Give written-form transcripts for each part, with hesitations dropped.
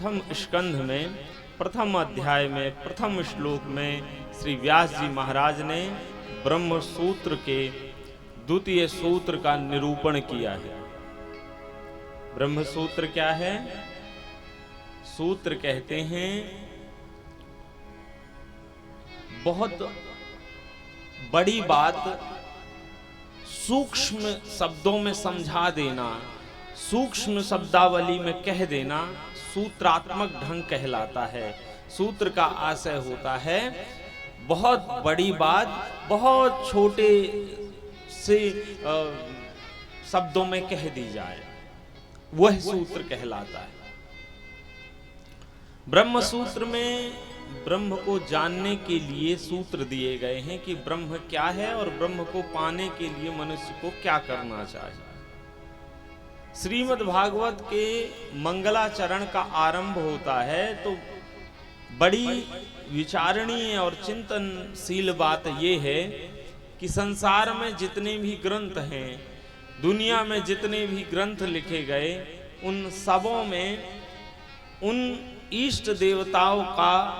प्रथम स्कंध में प्रथम अध्याय में प्रथम श्लोक में श्री व्यास जी महाराज ने ब्रह्म सूत्र के द्वितीय सूत्र का निरूपण किया है। ब्रह्म सूत्र क्या है? सूत्र कहते हैं बहुत बड़ी बात सूक्ष्म शब्दों में समझा देना, सूक्ष्म शब्दावली में कह देना सूत्रात्मक ढंग कहलाता है। सूत्र का आशय होता है बहुत बड़ी बात बहुत छोटे से शब्दों में कह दी जाए, वह सूत्र कहलाता है। ब्रह्म सूत्र में ब्रह्म को जानने के लिए सूत्र दिए गए हैं कि ब्रह्म क्या है और ब्रह्म को पाने के लिए मनुष्य को क्या करना चाहिए। श्रीमद् भागवत के मंगलाचरण का आरंभ होता है तो बड़ी विचारणीय और चिंतनशील बात यह है कि संसार में जितने भी ग्रंथ हैं, दुनिया में जितने भी ग्रंथ लिखे गए, उन सबों में उन इष्ट देवताओं का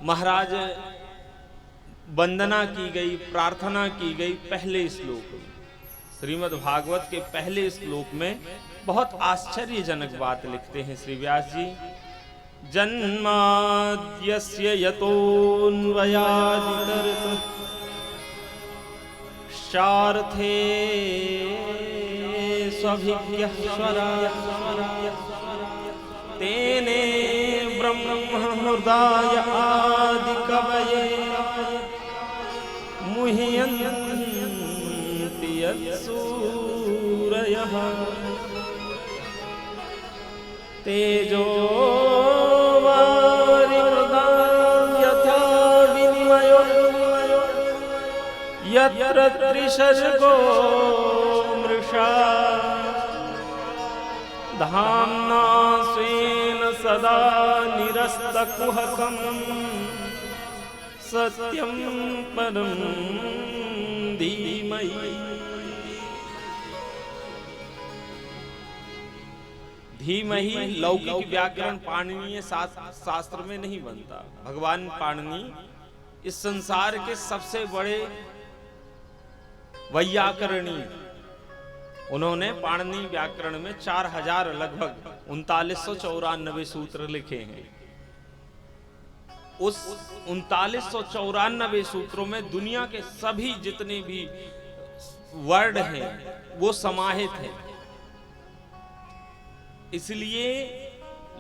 महाराज वंदना की गई, प्रार्थना की गई। पहले श्लोक में, श्रीमद् भागवत के पहले श्लोक में बहुत आश्चर्यजनक बात लिखते हैं श्री व्यास जी। जन्माद्यस्य यतोऽन्वयादितरतश्चार्थे स्वभिज्ञस्वराय तेने ब्रह्महृदाय आदिकवये मुह्यन्ति यत्सूरयः तेजो वारिमृदां यथा विनिमयो यत्र त्रिसर्गो मृषा धाम्ना स्वेन सदा निरस्तकुहकं सत्यं परं धीमहि। धीमहि लौकिक व्याकरण पाणिनीय शास्त्र में नहीं बनता। भगवान पाणिनि इस संसार के सबसे बड़े वैयाकरणी, उन्होंने पाणिनि व्याकरण में 4000 लगभग 3994 सूत्र लिखे हैं। उस 3994 सूत्रों में दुनिया के सभी जितने भी वर्ड हैं वो समाहित हैं। इसलिए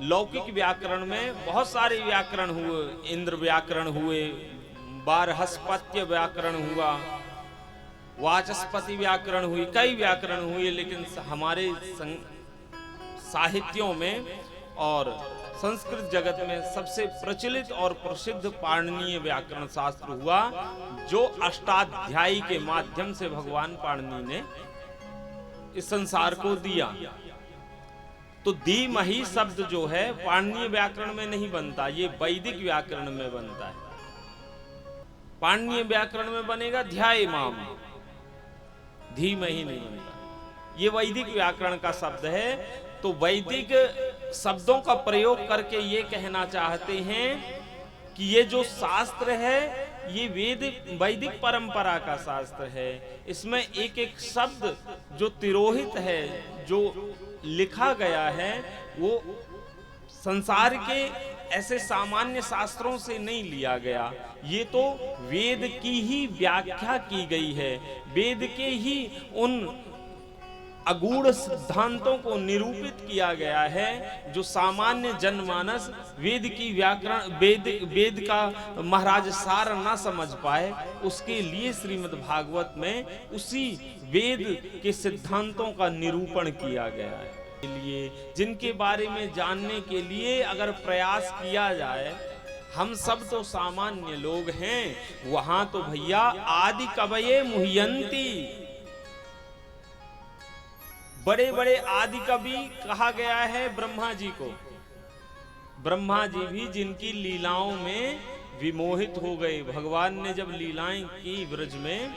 लौकिक व्याकरण में बहुत सारे व्याकरण हुए, इंद्र व्याकरण हुए, बारहस्पत्य व्याकरण हुआ, वाचस्पति व्याकरण हुई, कई व्याकरण हुए, लेकिन हमारे साहित्यों में और संस्कृत जगत में सबसे प्रचलित और प्रसिद्ध पाणिनीय व्याकरण शास्त्र हुआ, जो अष्टाध्यायी के माध्यम से भगवान पाणिनि ने इस संसार को दिया। तो धीमहि शब्द जो है पाणिनीय व्याकरण में नहीं बनता, ये वैदिक व्याकरण में बनता है। पाणिनीय व्याकरण में बनेगा ध्यायमाम, धीमहि नहीं बनता। ये वैदिक व्याकरण का शब्द है। तो वैदिक शब्दों का प्रयोग करके ये कहना चाहते हैं कि ये जो शास्त्र है ये वैदिक परंपरा का शास्त्र है। इसमें एक एक शब्द जो तिरोहित है, जो लिखा गया है, वो संसार के ऐसे सामान्य शास्त्रों से नहीं लिया गया। ये तो वेद की ही व्याख्या की गई है, वेद के ही उन अगूढ़ सिद्धांतों को निरूपित किया गया है जो सामान्य जनमानस वेद की व्याकरण वेद का महाराज सार ना समझ पाए। उसके लिए श्रीमद् भागवत में उसी वेद के सिद्धांतों का निरूपण किया गया है। लिए जिनके बारे में जानने के लिए अगर प्रयास किया जाए, हम सब तो सामान्य लोग हैं, वहां तो भैया आदि कवये मुह्यन्ति, बड़े बड़े आदि कवि कहा गया है ब्रह्मा जी को। ब्रह्मा जी भी जिनकी लीलाओं में विमोहित हो गए। भगवान ने जब लीलाएं की ब्रज में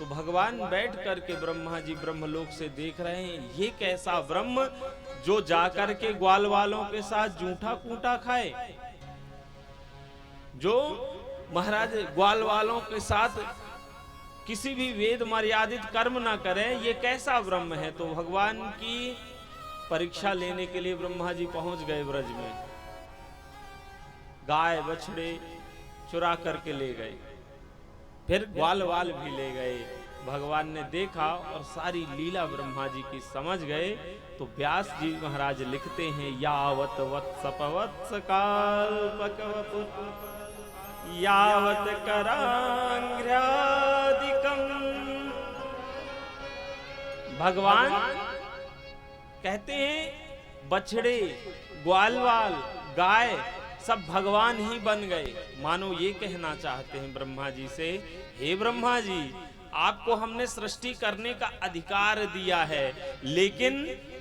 तो भगवान बैठ करके ब्रह्मा जी ब्रह्मलोक से देख रहे हैं, ये कैसा ब्रह्म जो जाकर के ग्वाल वालों के साथ जूठा कूटा खाए, जो महाराज ग्वाल वालों के साथ किसी भी वेद मर्यादित कर्म ना करे, ये कैसा ब्रह्म है। तो भगवान की परीक्षा लेने के लिए ब्रह्मा जी पहुंच गए ब्रज में, गाय बछड़े चुरा करके ले गए, फिर ग्वाल वाल भी ले गए। भगवान ने देखा और सारी लीला ब्रह्मा जी की समझ गए। तो व्यास जी महाराज लिखते हैं, यावत वत्सपवत्स काल्पकवपुर यावत करांग्र्यादिकं। भगवान कहते हैं बछड़े ग्वालवाल गाय सब भगवान ही बन गए। मानो ये कहना चाहते हैं ब्रह्मा जी से, हे ब्रह्मा जी, आपको हमने सृष्टि करने का अधिकार दिया है, लेकिन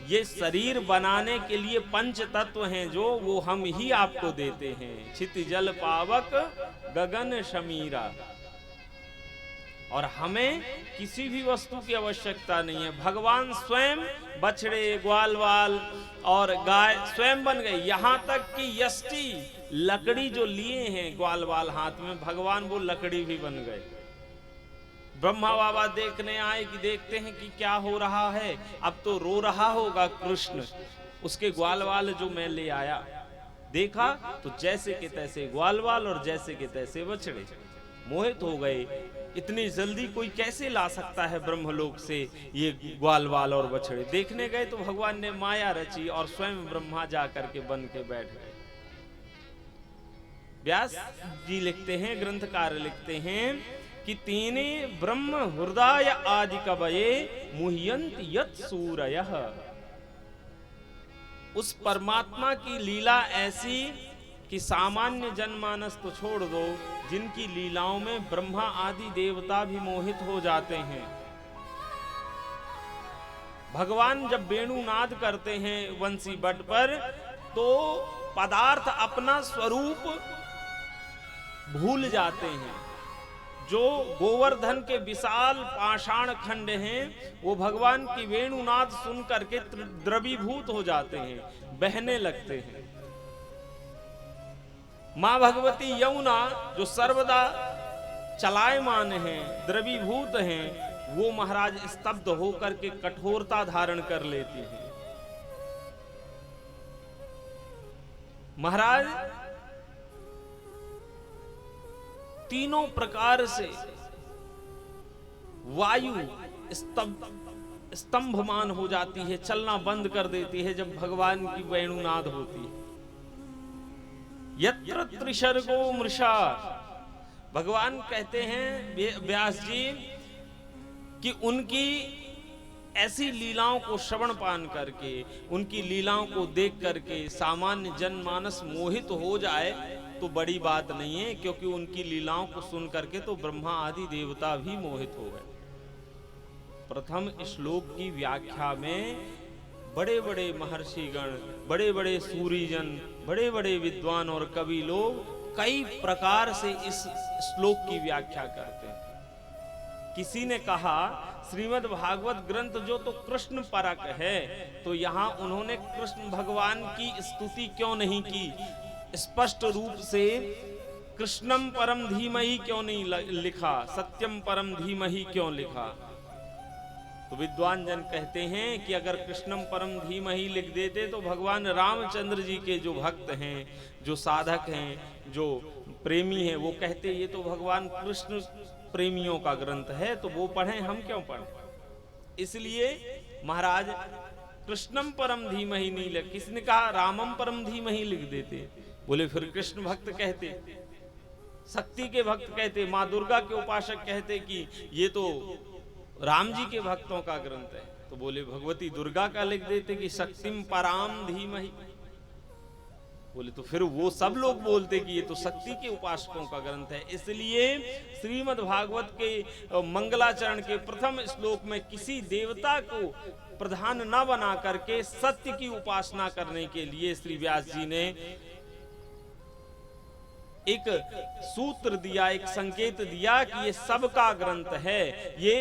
ये शरीर बनाने के लिए पंच तत्व हैं जो, वो हम ही आपको देते हैं। क्षिति जल पावक गगन शमीरा, और हमें किसी भी वस्तु की आवश्यकता नहीं है। भगवान स्वयं बछड़े ग्वालवाल और गाय स्वयं बन गए। यहां तक कि यष्टि लकड़ी जो लिए हैं ग्वालवाल हाथ में, भगवान वो लकड़ी भी बन गए। ब्रह्मा बाबा देखने आए कि देखते हैं कि क्या हो रहा है। अब तो रो रहा होगा कृष्ण, उसके ग्वालवाल जो मैं ले आया। देखा तो जैसे के तैसे ग्वालवाल और जैसे के तैसे बछड़े। मोहित हो गए, इतनी जल्दी कोई कैसे ला सकता है ब्रह्मलोक से ये ग्वालवाल और बछड़े। देखने गए तो भगवान ने माया रची और स्वयं ब्रह्मा जा करके बन के बैठ गए। व्यास जी लिखते हैं, ग्रंथकार लिखते हैं कि तीने ब्रह्म हृदय आदि कवये मुह्यंत यत् सूरयः। उस परमात्मा की लीला ऐसी कि सामान्य जनमानस तो छोड़ दो, जिनकी लीलाओं में ब्रह्मा आदि देवता भी मोहित हो जाते हैं। भगवान जब वेणुनाद करते हैं वंशी बट पर, तो पदार्थ अपना स्वरूप भूल जाते हैं। जो गोवर्धन के विशाल पाषाण खंड हैं, वो भगवान की वेणुनाद सुन करके द्रवीभूत हो जाते हैं, बहने लगते हैं। मां भगवती यमुना जो सर्वदा चलायमान हैं, द्रवीभूत हैं, वो महाराज स्तब्ध होकर के कठोरता धारण कर लेती हैं। महाराज तीनों प्रकार से वायु स्तंभमान हो जाती है, चलना बंद कर देती है जब भगवान की वेणुनाद होती है। यत्र त्रिशर्गो मृषा, भगवान कहते हैं व्यास जी कि उनकी ऐसी लीलाओं को श्रवण पान करके, उनकी लीलाओं को देख करके सामान्य जनमानस मोहित हो जाए तो बड़ी बात नहीं है, क्योंकि उनकी लीलाओं को सुन करके तो ब्रह्मा आदि देवता भी मोहित हो गए। प्रथम श्लोक की व्याख्या में बड़े बड़े महर्षिगण, बड़े बड़े सूरीजन, बड़े बड़े विद्वान और कवि लोग कई प्रकार से इस श्लोक की व्याख्या करते हैं। किसी ने कहा श्रीमद् भागवत ग्रंथ जो तो कृष्ण परक है, तो यहाँ उन्होंने कृष्ण भगवान की स्तुति क्यों नहीं की, स्पष्ट रूप से कृष्णम परम धीमहि क्यों नहीं लिखा, सत्यम परम धीमहि क्यों लिखा। तो विद्वान जन कहते हैं कि अगर कृष्णम परम धीमहि लिख देते तो भगवान रामचंद्र जी के जो भक्त हैं, जो साधक हैं, जो प्रेमी हैं, वो कहते ये तो भगवान कृष्ण प्रेमियों का ग्रंथ है, तो वो पढ़ें, हम क्यों पढ़ें। इसलिए महाराज कृष्णम परम धीमहि नहीं लिख, किसने कहा रामम परम धीमहि लिख देते। बोले फिर कृष्ण भक्त कहते, शक्ति के भक्त कहते, माँ दुर्गा के उपासक कहते कि ये तो राम जी के भक्तों का ग्रंथ है। तो बोले भगवती दुर्गा का लिख देते कि शक्तिम पराम धीमहि। बोले तो फिर वो सब लोग बोलते कि ये तो शक्ति के उपासकों का ग्रंथ है। इसलिए श्रीमद् भागवत के मंगलाचरण के प्रथम श्लोक में किसी देवता को प्रधान न बना करके सत्य की उपासना करने के लिए श्री व्यास जी ने एक सूत्र दिया, एक संकेत दिया कि ये सबका ग्रंथ है, ये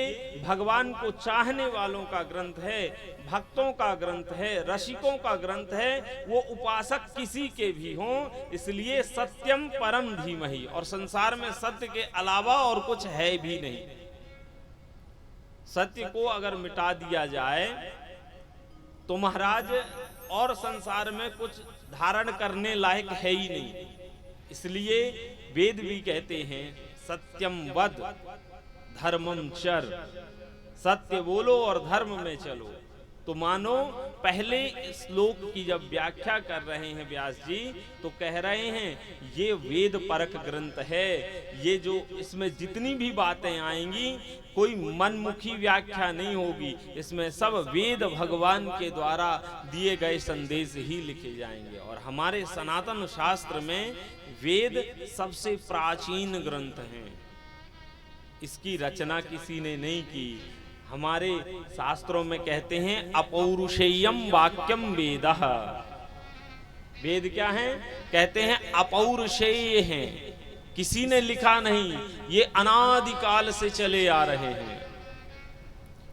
भगवान को चाहने वालों का ग्रंथ है, भक्तों का ग्रंथ है, रसिकों का ग्रंथ है, वो उपासक किसी के भी हों। इसलिए सत्यम परम धीमहि, और संसार में सत्य के अलावा और कुछ है भी नहीं। सत्य को अगर मिटा दिया जाए तो महाराज और संसार में कुछ धारण करने लायक है ही नहीं। इसलिए वेद भी कहते हैं सत्यम वद धर्मम चर, सत्य बोलो और धर्म में चलो। तो मानो पहले श्लोक की जब व्याख्या कर रहे हैं व्यास जी, तो कह रहे हैं ये वेद परक ग्रंथ है। ये जो इसमें जितनी भी बातें आएंगी कोई मनमुखी व्याख्या नहीं होगी, इसमें सब वेद भगवान के द्वारा दिए गए संदेश ही लिखे जाएंगे। और हमारे सनातन शास्त्र में वेद सबसे प्राचीन ग्रंथ हैं, इसकी रचना किसी ने नहीं की। हमारे शास्त्रों में कहते हैं अपौरुषेयम वाक्यम वेदः। वेद क्या है? कहते हैं अपौरुषेय हैं, किसी ने लिखा नहीं, ये अनादिकाल से चले आ रहे हैं।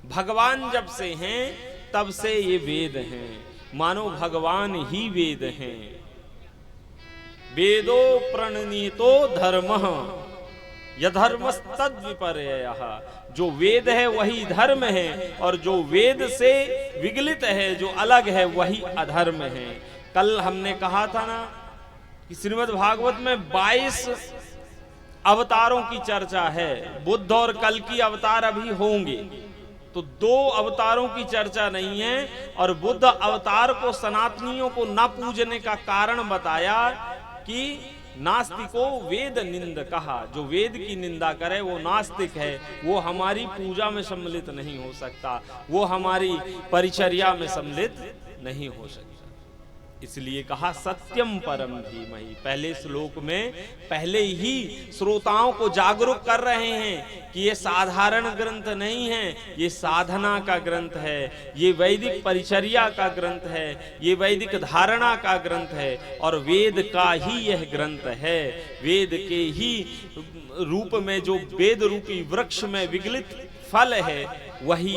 भगवान जब से हैं तब से ये वेद हैं, मानो भगवान ही वेद हैं। वेदो प्रणीतो धर्मः यधर्मस्तद विपर्ययः, जो वेद है वही धर्म है, और जो वेद से विगलित है, जो अलग है, वही अधर्म है। कल हमने कहा था ना कि श्रीमद् भागवत में 22 अवतारों की चर्चा है, बुद्ध और कल की अवतार अभी होंगे, तो 2 अवतारों की चर्चा नहीं है। और बुद्ध अवतार को सनातनियों को न पूजने का कारण बताया कि नास्तिको वेद निंद कहा, जो वेद की निंदा करे वो नास्तिक है, वो हमारी पूजा में सम्मिलित नहीं हो सकता, वो हमारी परिचर्या में सम्मिलित नहीं हो सकता। इसलिए कहा सत्यम परम धीमहि। पहले श्लोक में पहले ही श्रोताओं को जागरूक कर रहे हैं कि ये साधारण ग्रंथ नहीं है, ये साधना का ग्रंथ है, ये वैदिक परिचर्या का ग्रंथ है, ये वैदिक धारणा का ग्रंथ है, और वेद का ही यह ग्रंथ है। वेद के ही रूप में जो वेद रूपी वृक्ष में विगलित फल है वही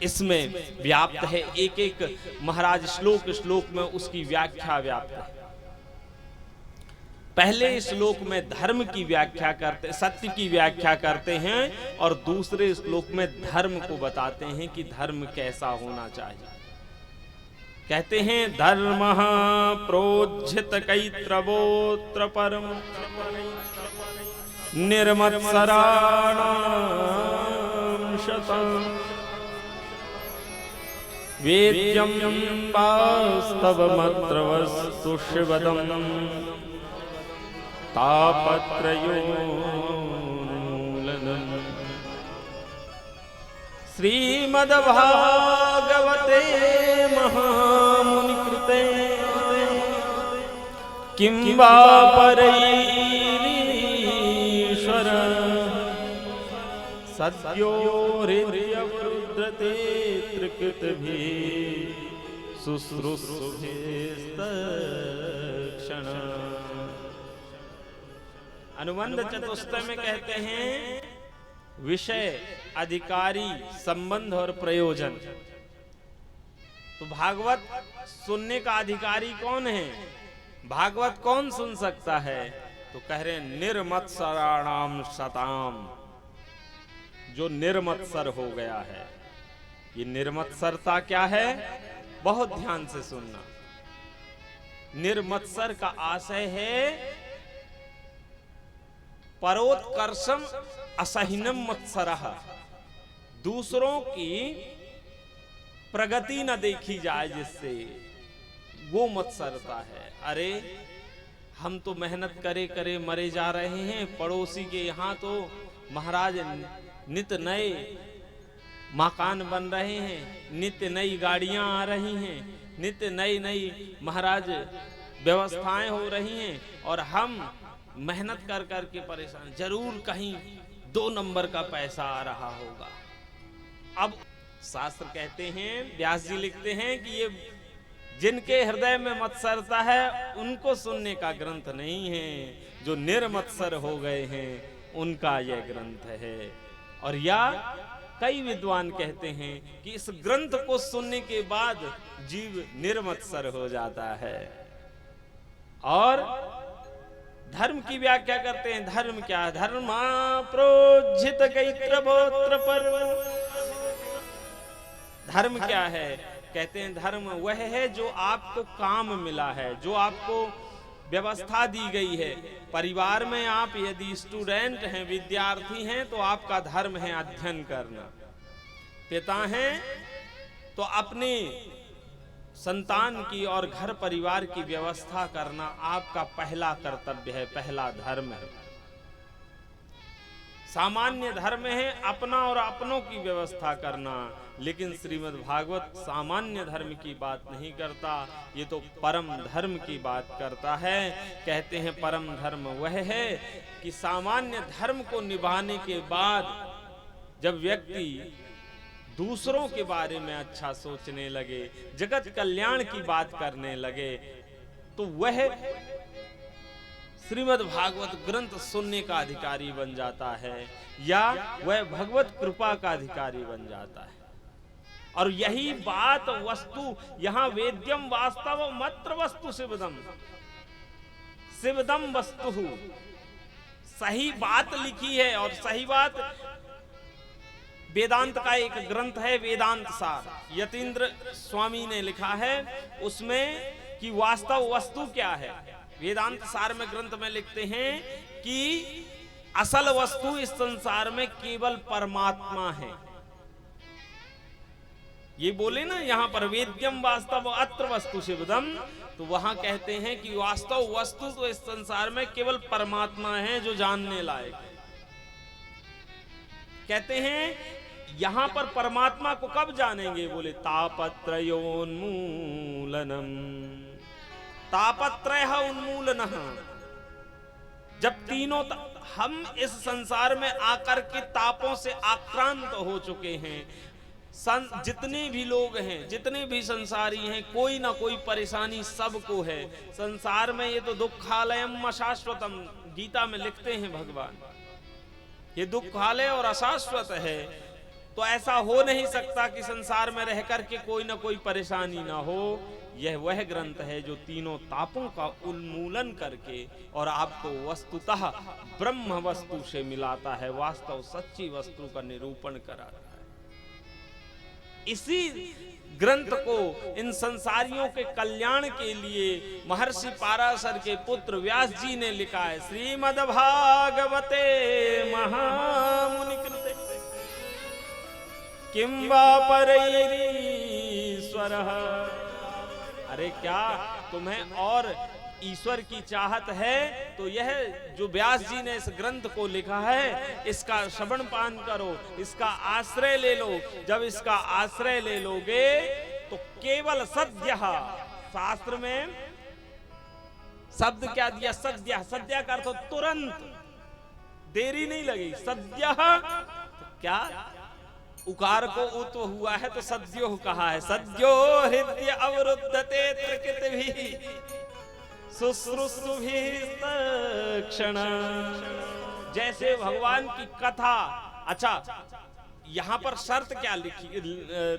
इसमें व्याप्त है। एक एक महाराज श्लोक श्लोक में उसकी व्याख्या व्याप्त है। पहले श्लोक में धर्म की व्याख्या करते, सत्य की व्याख्या करते हैं, और दूसरे श्लोक में धर्म को बताते हैं कि धर्म कैसा होना चाहिए। कहते हैं धर्मः प्रोज्झित कैत्रवोत्र परम निर्मत्सराणां शतम् वेद्यं वास्तवमत्र वस्तु शिवदम् तापत्रयोन्मूलनम्। श्रीमद्भागवते महामुनिकृते किं वा परैरीश्वर सद्यो हृदयवरुध्यते त्रिकृतभिः शुश्रूषुभिस्तत्क्षण। अनुबंध चतुष्टय में कहते हैं विषय, अधिकारी, संबंध और प्रयोजन। तो भागवत सुनने का अधिकारी कौन है? भागवत कौन सुन सकता है? तो कह रहे निर्मत्सराणाम शताम, जो निर्मत्सर हो गया है। ये निर्मत्सरता क्या है? बहुत ध्यान से सुनना। निर्मत्सर का आशय है परोत्कर्षम असहिनम मत्सरः, दूसरों की प्रगति न देखी जाए जिससे, वो मत्सरता है। अरे हम तो मेहनत करे करे मरे जा रहे हैं, पड़ोसी के यहाँ तो महाराज नित नए मकान बन रहे हैं, नित्य नई गाड़ियां आ रही हैं, नित्य नई नई महाराज व्यवस्थाएं हो रही हैं, और हम मेहनत कर कर के परेशान। जरूर कहीं 2 नंबर का पैसा आ रहा होगा। अब शास्त्र कहते हैं, व्यास जी लिखते हैं कि ये जिनके हृदय में मत्सरता है उनको सुनने का ग्रंथ नहीं है, जो निर्मत्सर हो गए हैं उनका यह ग्रंथ है। और या कई विद्वान कहते हैं कि इस ग्रंथ को सुनने के बाद जीव निर्मत्सर हो जाता है। और धर्म की व्याख्या करते हैं। धर्म क्या है? धर्मा प्रोज्झित गैत्रगोत्र पर। धर्म क्या है? कहते हैं धर्म वह है जो आपको काम मिला है, जो आपको व्यवस्था दी गई है। परिवार में आप यदि स्टूडेंट हैं, विद्यार्थी हैं, तो आपका धर्म है अध्ययन करना। पिता हैं तो अपने संतान की और घर परिवार की व्यवस्था करना आपका पहला कर्तव्य है, पहला धर्म है। सामान्य धर्म है अपना और अपनों की व्यवस्था करना, लेकिन श्रीमद् भागवत सामान्य धर्म की बात नहीं करता, ये तो परम धर्म की बात करता है। कहते हैं परम धर्म वह है कि सामान्य धर्म को निभाने के बाद जब व्यक्ति दूसरों के बारे में अच्छा सोचने लगे, जगत कल्याण की बात करने लगे, तो वह श्रीमद् भागवत ग्रंथ सुनने का अधिकारी बन जाता है, या वह भगवत कृपा का अधिकारी बन जाता है। और यही बात वस्तु यहां वेद्यम वास्तव मत्र वस्तु शिवदम, शिवदम वस्तु, सही बात लिखी है। और सही बात वेदांत का एक ग्रंथ है वेदांत सार, यतीन्द्र स्वामी ने लिखा है उसमें कि वास्तव वस्तु क्या है। वेदांत सार में ग्रंथ में लिखते हैं कि असल वस्तु इस संसार में केवल परमात्मा है। ये बोले ना यहां पर वेद्यम वास्तव अत्र वस्तु शिवदम, तो वहां कहते हैं कि वास्तव वस्तु तो इस संसार में केवल परमात्मा है जो जानने लायक है। कहते हैं यहां पर परमात्मा को कब जानेंगे? बोले तापत्रयोन्मूलनम, तापत्रय उन्मूलनः, जब तीनों हम इस संसार में आकर के तापों से आक्रांत हो चुके हैं। जितने भी लोग हैं, जितने भी संसारी हैं, कोई ना कोई परेशानी सबको है संसार में। ये तो दुखालयम अशाश्वतम, गीता में लिखते हैं भगवान, ये दुखालय और अशाश्वत है। तो ऐसा हो नहीं सकता कि संसार में रह करके कोई ना कोई परेशानी ना हो। यह वह ग्रंथ है जो तीनों तापों का उन्मूलन करके और आपको वस्तुतः ब्रह्म वस्तु से मिलाता है, वास्तव सच्ची वस्तु का निरूपण कराता है। इसी ग्रंथ को इन संसारियों के कल्याण के लिए महर्षि पाराशर के पुत्र व्यास जी ने लिखा है। श्रीमद्भागवते महामुनि कृते किं वा परैरीश्वरः। अरे क्या तुम्हें और ईश्वर की चाहत है तो यह जो व्यास जी ने इस ग्रंथ को लिखा है इसका श्रवण पान करो, इसका आश्रय ले लो। जब इसका आश्रय ले लोगे तो केवल सद्य, शास्त्र में शब्द क्या दिया? सद्य। सद्य का अर्थ तुरंत, देरी नहीं लगेगी। सद्य तो क्या? उकार को उत्व हुआ है तो सद्यो कहा है। सद्यो हृदय अवरुद्धते त्रिकृत भी शुश्रूषु भी तत्क्षण। जैसे भगवान की कथा, अच्छा यहां पर शर्त क्या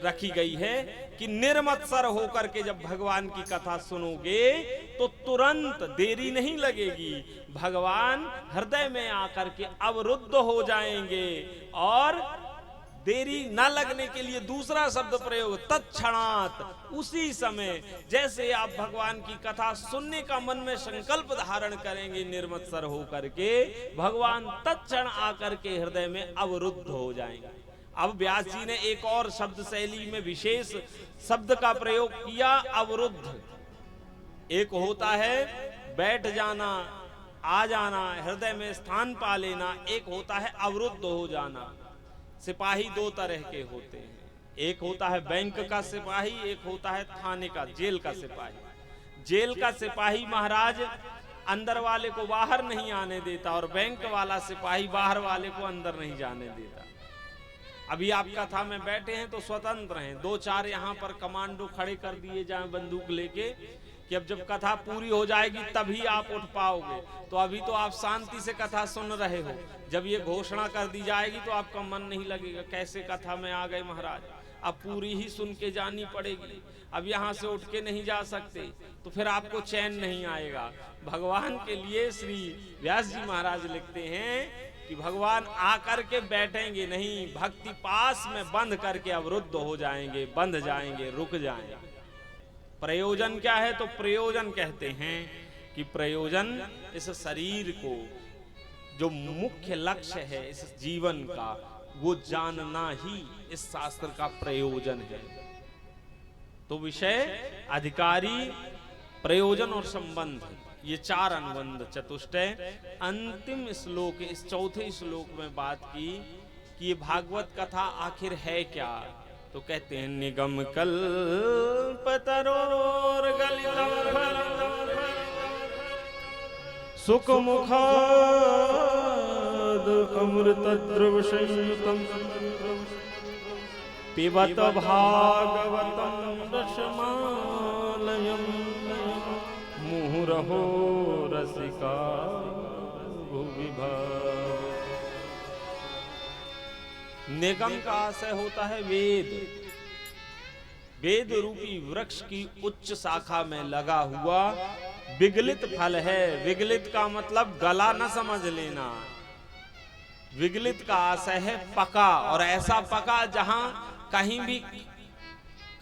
रखी गई है कि निर्मत्सर होकर के जब भगवान की कथा सुनोगे तो तुरंत, देरी नहीं लगेगी। भगवान हृदय में आकर के अवरुद्ध हो जाएंगे। और देरी न लगने के लिए दूसरा शब्द प्रयोग, तत्क्षणात, उसी समय। जैसे आप भगवान की कथा सुनने का मन में संकल्प धारण करेंगे निर्मत्सर होकर के, भगवान तत्क्षण आकर के हृदय में अवरुद्ध हो जाएंगे। अब व्यास जी ने एक और शब्द शैली में विशेष शब्द का प्रयोग किया, अवरुद्ध। एक होता है बैठ जाना, आ जाना, हृदय में स्थान पा लेना। एक होता है अवरुद्ध हो जाना। सिपाही दो तरह के होते हैं, एक होता है बैंक का सिपाही, एक होता है थाने का, जेल का सिपाही। जेल का सिपाही महाराज अंदर वाले को बाहर नहीं आने देता और बैंक वाला सिपाही बाहर वाले को अंदर नहीं जाने देता। अभी आप कथा में बैठे हैं तो स्वतंत्र हैं, दो चार यहाँ पर कमांडो खड़े कर दिए जाएं बंदूक लेके कि अब जब कथा पूरी हो जाएगी तभी आप उठ पाओगे, तो अभी तो आप शांति से कथा सुन रहे हो। जब ये घोषणा कर दी जाएगी तो आपका मन नहीं लगेगा, कैसे कथा में आ गए महाराज, अब पूरी ही सुन के जानी पड़ेगी, अब यहाँ से उठ के नहीं जा सकते, तो फिर आपको चैन नहीं आएगा। भगवान के लिए श्री व्यास जी महाराज लिखते हैं कि भगवान आकर के बैठेंगे नहीं, भक्ति पास में बंद करके अवरुद्ध हो जाएंगे, बंध जाएंगे, रुक जाएंगे। प्रयोजन क्या है? तो प्रयोजन कहते हैं कि प्रयोजन इस शरीर को, जो मुख्य लक्ष्य है इस जीवन का, वो जानना ही इस शास्त्र का प्रयोजन है। तो विषय, अधिकारी, प्रयोजन और संबंध, ये चार अनुबंध चतुष्टय अंतिम श्लोक, इस चौथे श्लोक में बात की कि ये भागवत कथा आखिर है क्या। तो कहते हैं निगम कल्पतरोर गलितम सुख मुखाद अमृतद्रव संयुतम पिबत भागवतम रसमालयम मुहुरहो रसिका भुविभाव। निगम का आशय होता है वेद, वेद रूपी वृक्ष की उच्च शाखा में लगा हुआ विगलित फल है। विगलित का मतलब गला न समझ लेना, विगलित का आशय है पका, और ऐसा पका जहां कहीं भी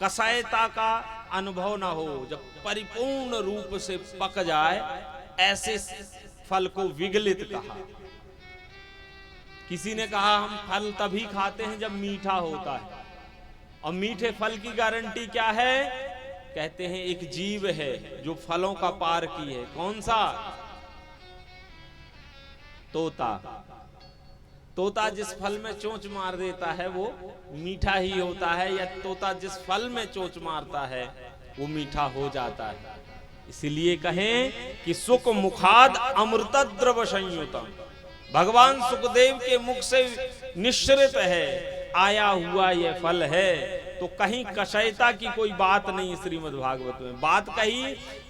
कसायता का अनुभव ना हो, जब परिपूर्ण रूप से पक जाए, ऐसे फल को विगलित कहा। किसी ने कहा हम फल तभी खाते हैं जब मीठा होता है, और मीठे फल की गारंटी क्या है? कहते हैं एक जीव है जो फलों का पार की है। कौन सा? तोता। तोता जिस फल में चोंच मार देता है वो मीठा ही होता है, या तोता जिस फल में चोंच मारता है वो मीठा हो जाता है। इसीलिए कहें कि सुख मुखाद अमृतद्रव संयुतम, भगवान सुखदेव के मुख से निश्रित है आया हुआ ये फल है। तो कहीं कषयता की कोई बात नहीं श्रीमद् भागवत में। बात कही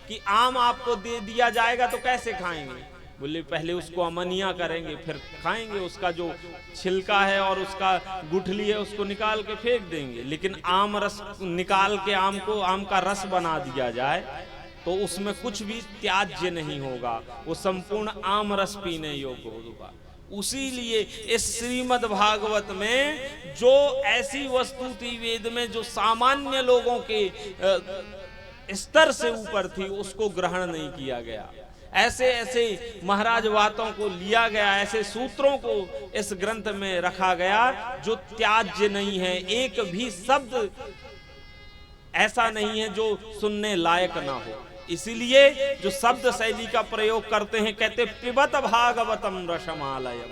कि आम आपको दे दिया जाएगा तो कैसे खाएंगे? बोले पहले उसको अमनिया करेंगे फिर खाएंगे, उसका जो छिलका है और उसका गुठली है उसको निकाल के फेंक देंगे। लेकिन आम रस निकाल के आम को, आम का रस बना दिया जाए तो उसमें कुछ भी त्याज्य नहीं होगा, वो संपूर्ण आम रस पीने योग्य होगा। उसीलिए इस श्रीमद् भागवत में जो ऐसी वस्तु थी वेद में जो सामान्य लोगों के स्तर से ऊपर थी, उसको ग्रहण नहीं किया गया। ऐसे ऐसे महाराज बातों को लिया गया, ऐसे सूत्रों को इस ग्रंथ में रखा गया जो त्याज्य नहीं है। एक भी शब्द ऐसा नहीं है जो सुनने लायक ना हो। इसीलिए जो शब्द शैली का प्रयोग करते हैं, कहते पिबत भागवतम रसमालयम,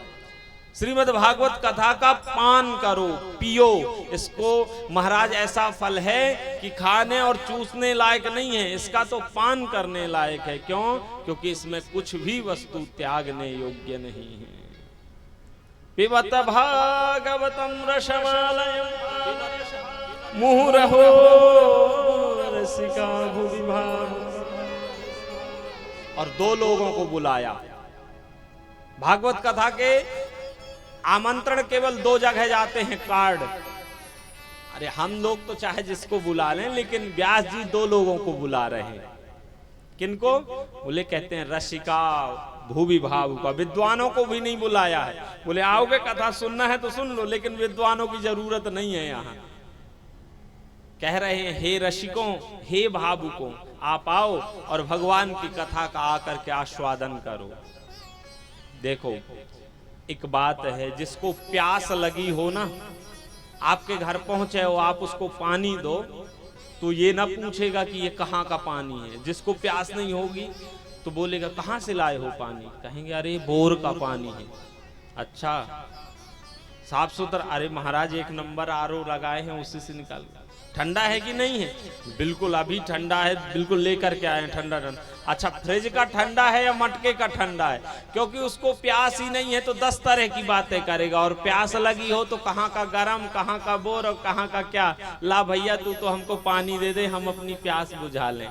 श्रीमद् भागवत कथा का पान करो, पियो। इसको महाराज ऐसा फल है कि खाने और चूसने लायक नहीं है, इसका तो पान करने लायक है। क्यों? क्योंकि इसमें कुछ भी वस्तु त्यागने योग्य नहीं है। पिबत भागवतम रसमालयम मुहुरहो रसिका भुविभाव। और दो लोगों को बुलाया। भागवत कथा के आमंत्रण केवल दो जगह जाते हैं, कार्ड। अरे हम लोग तो चाहे जिसको बुला लें, लेकिन व्यास जी दो लोगों को बुला रहे हैं। किनको? बोले कहते हैं रसिका भूविभाव का। विद्वानों को भी नहीं बुलाया है। बोले आओगे कथा सुनना है तो सुन लो, लेकिन विद्वानों की जरूरत नहीं है यहाँ। कह रहे हैं हे रसिकों, हे भावुकों, आप आओ और भगवान की कथा का आकर के आस्वादन करो। देखो एक बात है, जिसको प्यास लगी हो ना, आपके घर पहुंचे हो, आप उसको पानी दो तो ये ना पूछेगा कि ये कहाँ का पानी है। जिसको प्यास नहीं होगी तो बोलेगा कहाँ से लाए हो पानी? कहेंगे अरे बोर का पानी है। अच्छा साफ सुथरा? अरे महाराज एक नंबर आरओ लगाए हैं, उसी से निकाल। ठंडा है कि नहीं है? बिल्कुल अभी ठंडा है, बिल्कुल लेकर के आए हैं ठंडा ठंडा। अच्छा, फ्रिज का ठंडा है या मटके का ठंडा है? क्योंकि उसको प्यास ही नहीं है तो 10 तरह की बातें करेगा, और प्यास लगी हो तो कहाँ का गरम, कहाँ का बोर और कहाँ का क्या। ला भैया तू तो हमको पानी दे दे, हम अपनी प्यास बुझा लें।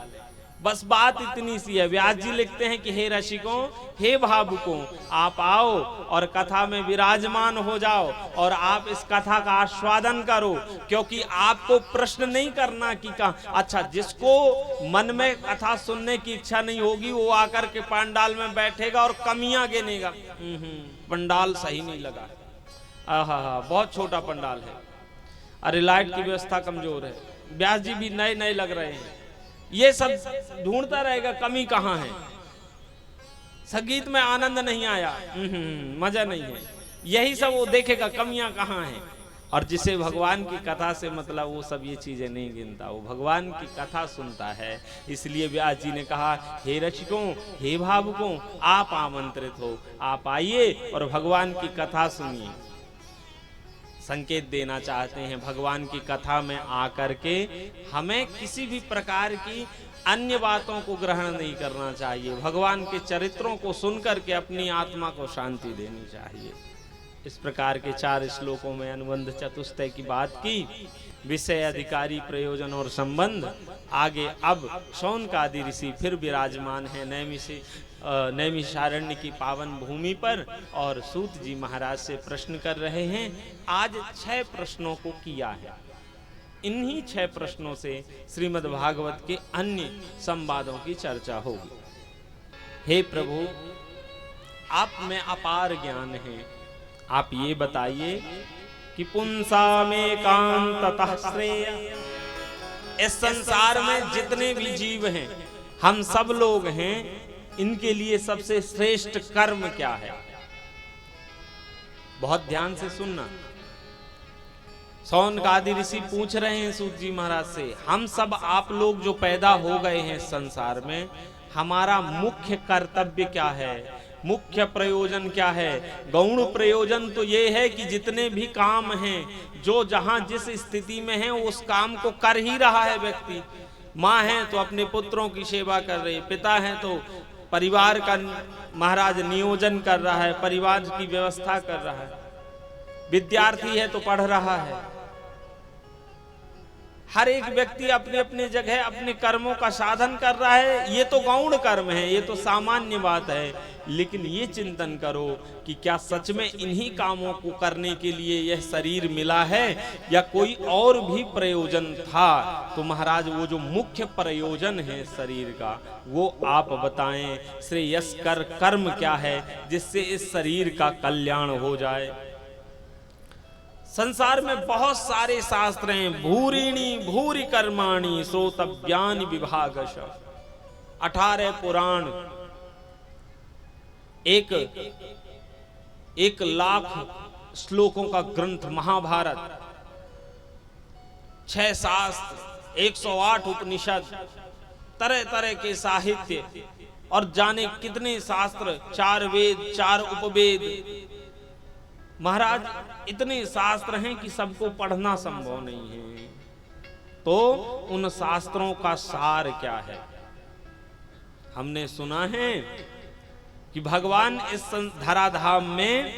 बस बात इतनी सी है। व्यास जी लिखते हैं कि हे रसिकों, हे भावुकों, आप आओ और कथा में विराजमान हो जाओ और आप इस कथा का आस्वादन करो, क्योंकि आपको प्रश्न नहीं करना कि अच्छा, जिसको मन में कथा सुनने की इच्छा नहीं होगी वो आकर के पंडाल में बैठेगा और कमियां गिनेगा। पंडाल सही नहीं लगा, आहा बहुत छोटा पंडाल है, अरे लाइट की व्यवस्था कमजोर है, व्यास जी भी नए नए लग रहे हैं, ये सब ढूंढता रहेगा कमी कहाँ है। संगीत में आनंद नहीं आया, मजा नहीं है, यही सब वो देखेगा कमियां कहाँ हैं। और जिसे भगवान की कथा से मतलब वो सब ये चीजें नहीं गिनता, वो भगवान की कथा सुनता है। इसलिए व्यास जी ने कहा, हे रसिकों, हे भावुकों, आप आमंत्रित हो, आप आइए और भगवान की कथा सुनिए। संकेत देना चाहते हैं भगवान की कथा में आकर के हमें किसी भी प्रकार की अन्य बातों को ग्रहण नहीं करना चाहिए, भगवान के चरित्रों को सुनकर के अपनी आत्मा को शांति देनी चाहिए। इस प्रकार के 4 श्लोकों में अनुबंध चतुष्टय की बात की, विषय, अधिकारी, प्रयोजन और संबंध। आगे अब शौनकादि ऋषि फिर विराजमान है नैमिषारण्य की पावन भूमि पर और सूत जी महाराज से प्रश्न कर रहे हैं। आज 6 प्रश्नों को किया है, इन्हीं 6 प्रश्नों से श्रीमद् भागवत के अन्य संवादों की चर्चा होगी। हे प्रभु, आप में अपार ज्ञान है, आप ये बताइए कि पुंसा में कांततः श्रेय, इस संसार में जितने भी जीव हैं, हम सब लोग हैं, इनके लिए सबसे श्रेष्ठ कर्म क्या है? बहुत ध्यान से सुनना। शौनकादि ऋषि पूछ रहे हैं सूत जी महाराज से, हम सब आप लोग जो पैदा हो गए हैं संसार में, हमारा मुख्य कर्तव्य क्या है, मुख्य प्रयोजन क्या है? गौण प्रयोजन तो ये है कि जितने भी काम हैं, जो जहां जिस स्थिति में है उस काम को कर ही रहा है व्यक्ति। माँ है तो अपने पुत्रों की सेवा कर रही, पिता है तो परिवार का महाराज नियोजन कर रहा है, परिवार की व्यवस्था कर रहा है, विद्यार्थी है तो पढ़ रहा है। हर एक व्यक्ति अपने अपने जगह अपने कर्मों का साधन कर रहा है। ये तो गौण कर्म है, ये तो सामान्य बात है, लेकिन ये चिंतन करो कि क्या सच में इन्हीं कामों को करने के लिए यह शरीर मिला है या कोई और भी प्रयोजन था? तो महाराज वो जो मुख्य प्रयोजन है शरीर का, वो आप बताएं। श्रेयस्कर कर्म क्या है जिससे इस शरीर का कल्याण हो जाए? संसार में बहुत सारे शास्त्र हैं, भूरिणी भूरि कर्माणि श्रोतव्यानि विभागश, 18 पुराण, 1 लाख श्लोकों का ग्रंथ महाभारत, 6 शास्त्र, 108 उपनिषद, तरह तरह के साहित्य और जाने कितने शास्त्र, 4 वेद, 4 उपवेद। महाराज इतने शास्त्र हैं कि सबको पढ़ना संभव नहीं है। तो उन शास्त्रों का सार क्या है? हमने सुना है कि भगवान इस धराधाम में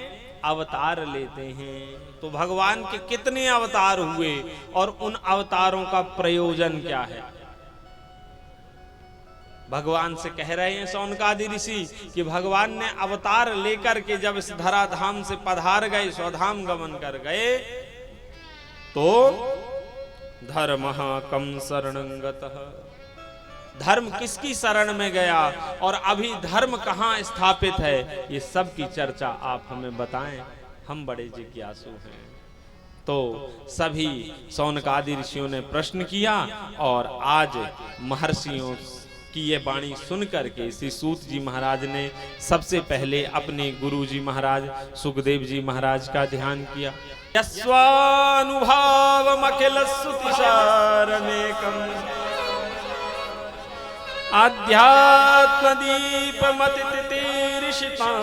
अवतार लेते हैं। तो भगवान के कितने अवतार हुए और उन अवतारों का प्रयोजन क्या है? भगवान से कह रहे हैं शौनकादि ऋषि कि भगवान ने अवतार लेकर के जब इस धराधाम से पधार गए, स्वधाम गमन कर गए, तो धर्मः कम शरणं गतः, धर्म किसकी शरण में गया और अभी धर्म कहाँ स्थापित है, ये सब की चर्चा आप हमें बताएं, हम बड़े जिज्ञासु हैं। तो सभी शौनकादि ऋषियों ने प्रश्न किया और आज महर्षियों की ये वाणी सुन करके श्री सूत जी महाराज ने सबसे पहले अपने गुरु जी महाराज सुखदेव जी महाराज का ध्यान किया। यस्वानुभावमखिल स्तुतिसारमेकम् आध्यात्मदीपमतितिरीर्षितां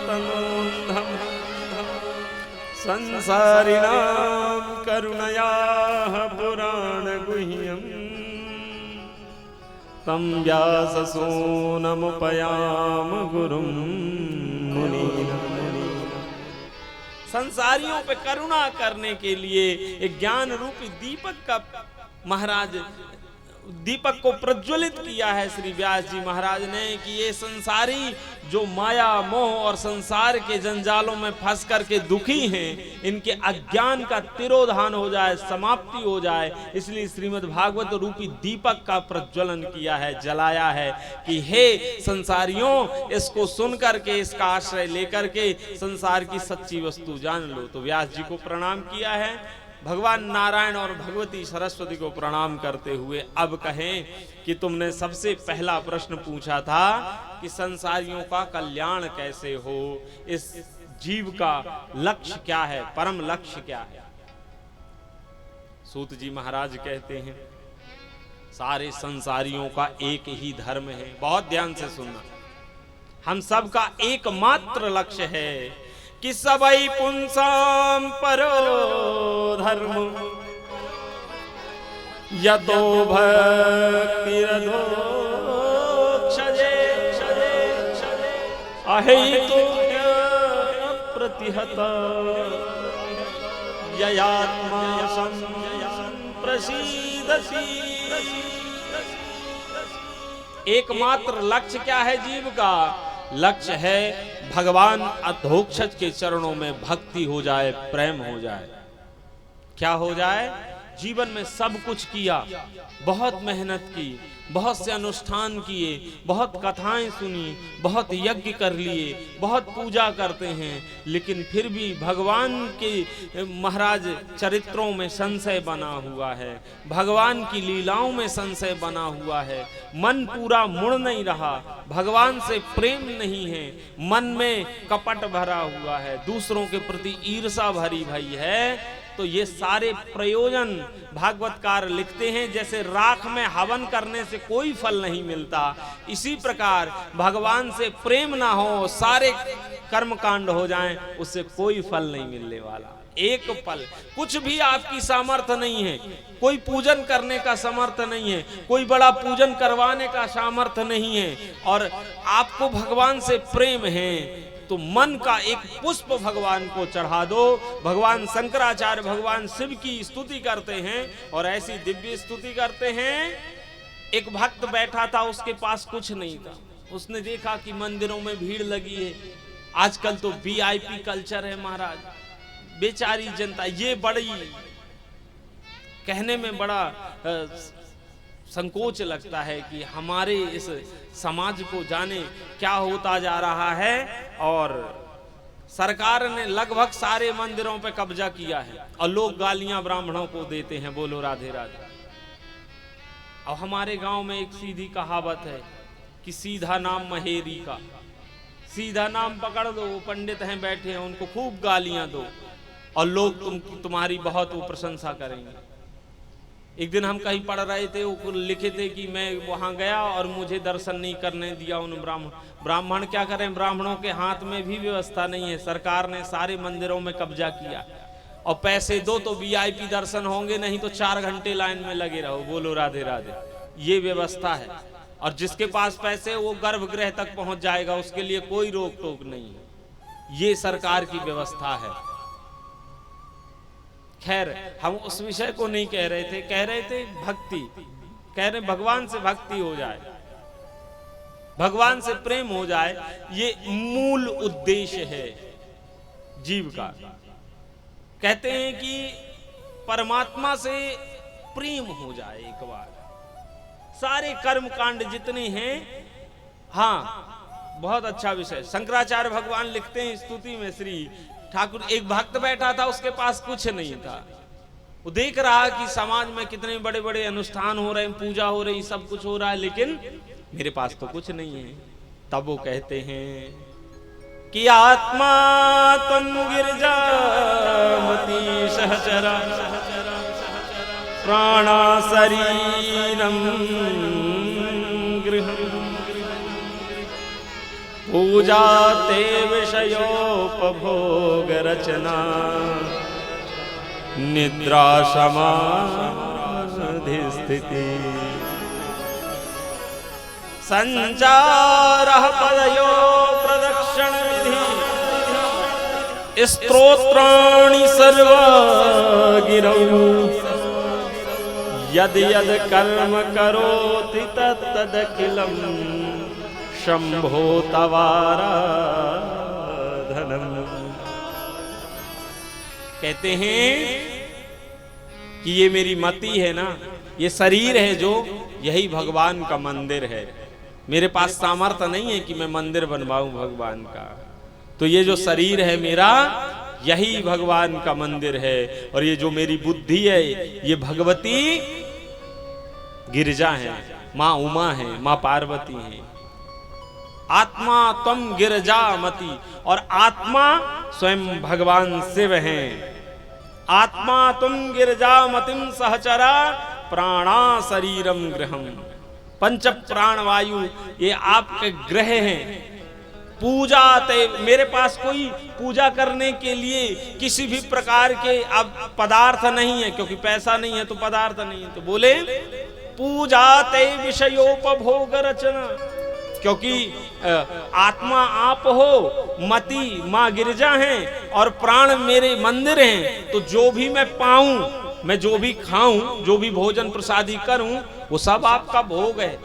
तनून्धम् संसारिणां करुणयाः पुराण गुह्यम् तं व्याससूनमुपयाम गुरुं मुनीनां। संसारियों पे करुणा करने के लिए एक ज्ञान रूपी दीपक का महाराज दीपक को प्रज्वलित किया है श्री व्यास जी महाराज ने कि ये संसारी जो माया मोह और संसार के जंजालों में फंस करके दुखी हैं, इनके अज्ञान का तिरोधान हो जाए, समाप्ति हो जाए। इसलिए श्रीमद् भागवत रूपी दीपक का प्रज्वलन किया है, जलाया है कि हे संसारियों, इसको सुन करके, इसका आश्रय लेकर के संसार की सच्ची वस्तु जान लो। तो व्यास जी को प्रणाम किया है। भगवान नारायण और भगवती सरस्वती को प्रणाम करते हुए अब कहें कि तुमने सबसे पहला प्रश्न पूछा था कि संसारियों का कल्याण कैसे हो, इस जीव का लक्ष्य क्या है, परम लक्ष्य क्या है। सूत जी महाराज कहते हैं सारे संसारियों का एक ही धर्म है। बहुत ध्यान से सुनना, हम सबका एकमात्र लक्ष्य है कि सबई पुंसाम परो धर्म यतो भक्तिरधोक्षजे अहेतु प्रतिहत ययात्मा संप्रसीदति। एकमात्र लक्ष्य क्या है जीव का? लक्ष्य है भगवान अधोक्षज के चरणों में भक्ति हो जाए, प्रेम हो जाए। क्या हो जाए? जीवन में सब कुछ किया, बहुत मेहनत की, बहुत से अनुष्ठान किए, बहुत कथाएं सुनी, बहुत यज्ञ कर लिए, बहुत पूजा करते हैं, लेकिन फिर भी भगवान के महाराज चरित्रों में संशय बना हुआ है, भगवान की लीलाओं में संशय बना हुआ है, मन पूरा मुड़ नहीं रहा, भगवान से प्रेम नहीं है, मन में कपट भरा हुआ है, दूसरों के प्रति ईर्षा भरी भई है। तो ये सारे प्रयोजन भागवतकार लिखते हैं जैसे राख में हवन करने से कोई फल नहीं मिलता, इसी प्रकार भगवान से प्रेम ना हो, सारे कर्मकांड हो जाएं, उससे कोई फल नहीं मिलने वाला। एक पल कुछ भी आपकी सामर्थ्य नहीं है, कोई पूजन करने का सामर्थ्य नहीं है, कोई बड़ा पूजन करवाने का सामर्थ्य नहीं है, और आपको भगवान से प्रेम है तो मन का एक पुष्प भगवान को चढ़ा दो। भगवान शंकराचार्य भगवान शिव की स्तुति करते हैं और ऐसी दिव्य स्तुति करते हैं। एक भक्त बैठा था, उसके पास कुछ नहीं था, उसने देखा कि मंदिरों में भीड़ लगी है, आजकल तो वीआईपी कल्चर है महाराज, बेचारी जनता, ये बड़ी कहने में बड़ा संकोच लगता है कि हमारे इस समाज को जाने क्या होता जा रहा है। और सरकार ने लगभग सारे मंदिरों पे कब्जा किया है और लोग गालियां ब्राह्मणों को देते हैं, बोलो राधे राधे। और हमारे गांव में एक सीधी कहावत है कि सीधा नाम महेरी का, सीधा नाम पकड़ दो, वो पंडित हैं बैठे हैं, उनको खूब गालियां दो और लोग तुम्हारी बहुत वो प्रशंसा करेंगे। एक दिन हम कहीं पढ़ रहे थे, वो लिखे थे कि मैं वहां गया और मुझे दर्शन नहीं करने दिया उन ब्राह्मण क्या करें, ब्राह्मणों के हाथ में भी व्यवस्था नहीं है, सरकार ने सारे मंदिरों में कब्जा किया और पैसे दो तो वीआईपी दर्शन होंगे, नहीं तो 4 घंटे लाइन में लगे रहो, बोलो राधे राधे। ये व्यवस्था है और जिसके पास पैसे वो गर्भगृह तक पहुंच जाएगा, उसके लिए कोई रोक टोक नहीं है। ये सरकार की व्यवस्था है। खैर हम उस विषय को नहीं कह रहे थे, कह रहे थे भक्ति, कह रहे भगवान से भक्ति हो जाए, भगवान से प्रेम हो जाए, ये मूल उद्देश्य है जीव का। कहते हैं कि परमात्मा से प्रेम हो जाए एक बार, सारे कर्म कांड जितने हैं। हाँ, बहुत अच्छा विषय। शंकराचार्य भगवान लिखते हैं स्तुति में, श्री ठाकुर, एक भक्त बैठा था, उसके पास कुछ नहीं था, वो देख रहा कि समाज में कितने बड़े बड़े अनुष्ठान हो रहे हैं, पूजा हो रही, सब कुछ हो रहा है, लेकिन मेरे पास तो कुछ नहीं है। तब वो कहते हैं कि आत्मा तुम गिरजामती सहचरा प्राणा शरीरम गृह पूजा ते विषयोपभोग रचना निद्रा समाधि स्थिति संचारः पदयो प्रदक्षिण विधि स्तोत्राणि सर्वा गिरौ यद यद कर्म करोति तत्तदखिलं शंभो तवाराधनम्। कहते हैं कि ये मेरी मति है ना, ये शरीर है जो, यही भगवान का मंदिर है। मेरे पास सामर्थ्य नहीं है कि मैं मंदिर बनवाऊं भगवान का, तो ये जो शरीर है मेरा, यही भगवान का मंदिर है। और ये जो मेरी बुद्धि है, ये भगवती गिरजा है, माँ उमा है, माँ पार्वती है। आत्मा त्वं गिरजा मति, और आत्मा स्वयं भगवान शिव हैं। आत्मा तुम गिरजा मतिम सहचरा प्राणा शरीरम गृहम। पंच प्राण वायु ये आपके ग्रह हैं। पूजा ते, मेरे पास कोई पूजा करने के लिए किसी भी प्रकार के अब पदार्थ नहीं है, क्योंकि पैसा नहीं है तो पदार्थ नहीं है। तो बोले पूजा ते विषयोपभोग रचना, क्योंकि आत्मा आप हो, मति माँ गिरजा हैं और प्राण मेरे मंदिर हैं। तो जो भी मैं पाऊं, मैं जो भी खाऊं, जो भी भोजन प्रसादी करूं, वो सब आपका भोग है,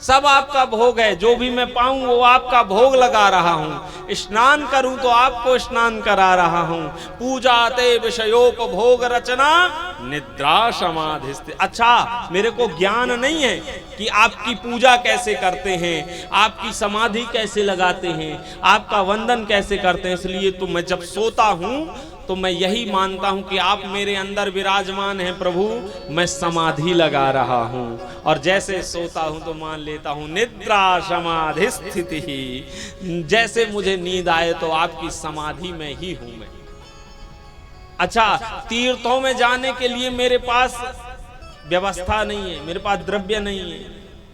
सब आपका भोग है। जो भी मैं पाऊं वो आपका भोग लगा रहा हूं। स्नान करूं तो आपको स्नान करा रहा हूं। पूजा ते विषयोपभोग रचना निद्रा समाधि स्थिति। अच्छा, मेरे को ज्ञान नहीं है कि आपकी पूजा कैसे करते हैं, आपकी समाधि कैसे लगाते हैं, आपका वंदन कैसे करते हैं। इसलिए तो मैं जब सोता हूं तो मैं यही मानता हूं कि आप मेरे अंदर विराजमान हैं प्रभु, मैं समाधि लगा रहा हूं। और जैसे सोता हूं तो मान लेता हूं निद्रा समाधि स्थिति ही, जैसे मुझे नींद आए तो आपकी समाधि में ही हूं मैं। अच्छा, तीर्थों में जाने के लिए मेरे पास व्यवस्था नहीं है, मेरे पास द्रव्य नहीं है,